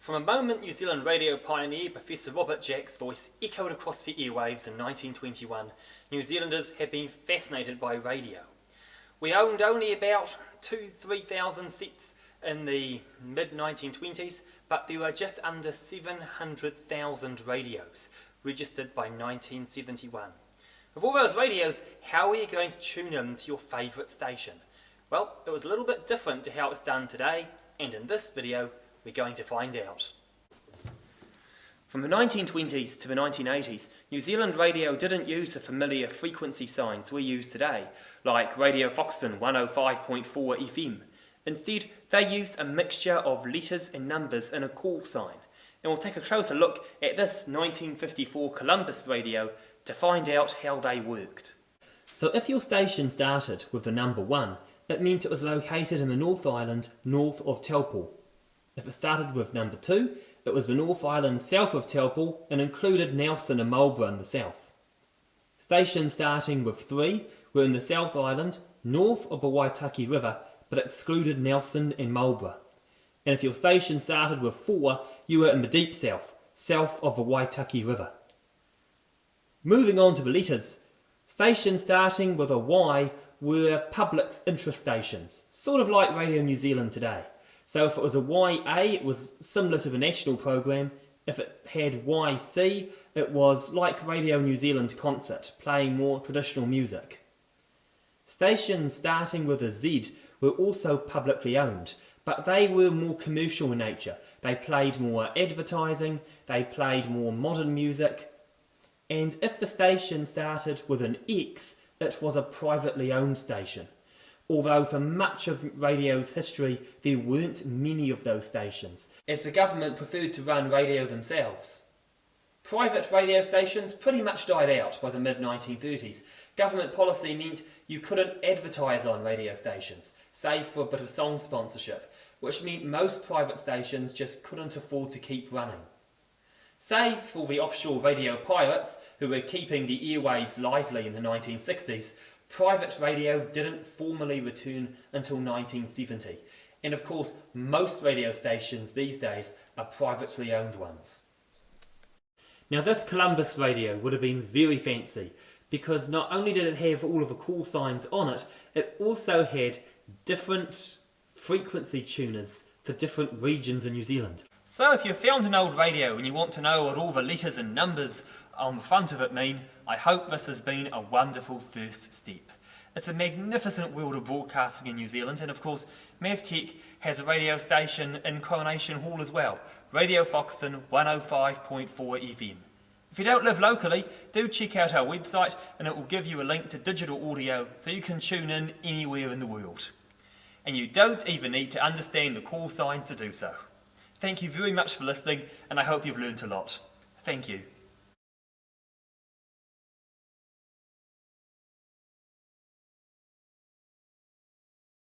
From a moment New Zealand radio pioneer Professor Robert Jack's voice echoed across the airwaves in 1921, New Zealanders have been fascinated by radio. We owned only about 2,000–3,000 sets in the mid-1920s, but there were just under 700,000 radios registered by 1971. With all those radios, how are you going to tune in to your favourite station? Well, it was a little bit different to how it's done today, and in this video we're going to find out. From the 1920s to the 1980s, New Zealand radio didn't use the familiar frequency signs we use today, like Radio Foxton 105.4 FM. Instead, they used a mixture of letters and numbers in a call sign. And we'll take a closer look at this 1954 Columbus radio to find out how they worked. So if your station started with the number 1, it meant it was located in the North Island north of Taupo. If it started with number 2, it was the North Island south of Taupo and included Nelson and Marlborough in the south. Stations starting with 3 were in the South Island, north of the Waitaki River, but excluded Nelson and Marlborough. And if your station started with 4, you were in the deep south, south of the Waitaki River. Moving on to the letters, stations starting with a Y were public interest stations, sort of like Radio New Zealand today. So if it was a YA, it was similar to the national program. If it had YC, it was like Radio New Zealand Concert, playing more traditional music. Stations starting with a Z were also publicly owned, but they were more commercial in nature. They played more advertising, they played more modern music, and if the station started with an X, it was a privately owned station. Although for much of radio's history there weren't many of those stations, as the government preferred to run radio themselves. Private radio stations pretty much died out by the mid-1930s. Government policy meant you couldn't advertise on radio stations, save for a bit of song sponsorship, which meant most private stations just couldn't afford to keep running. Save for the offshore radio pirates who were keeping the airwaves lively in the 1960s, private radio didn't formally return until 1970. And of course, most radio stations these days are privately owned ones. Now this Columbus radio would have been very fancy, because not only did it have all of the call signs on it, it also had different frequency tuners for different regions in New Zealand. So if you've found an old radio and you want to know what all the letters and numbers on the front of it mean, I hope this has been a wonderful first step. It's a magnificent world of broadcasting in New Zealand, and of course MAVtech has a radio station in Coronation Hall as well, Radio Foxton 105.4 FM. If you don't live locally, do check out our website and it will give you a link to digital audio so you can tune in anywhere in the world. And you don't even need to understand the call signs to do so. Thank you very much for listening, and I hope you've learnt a lot. Thank you.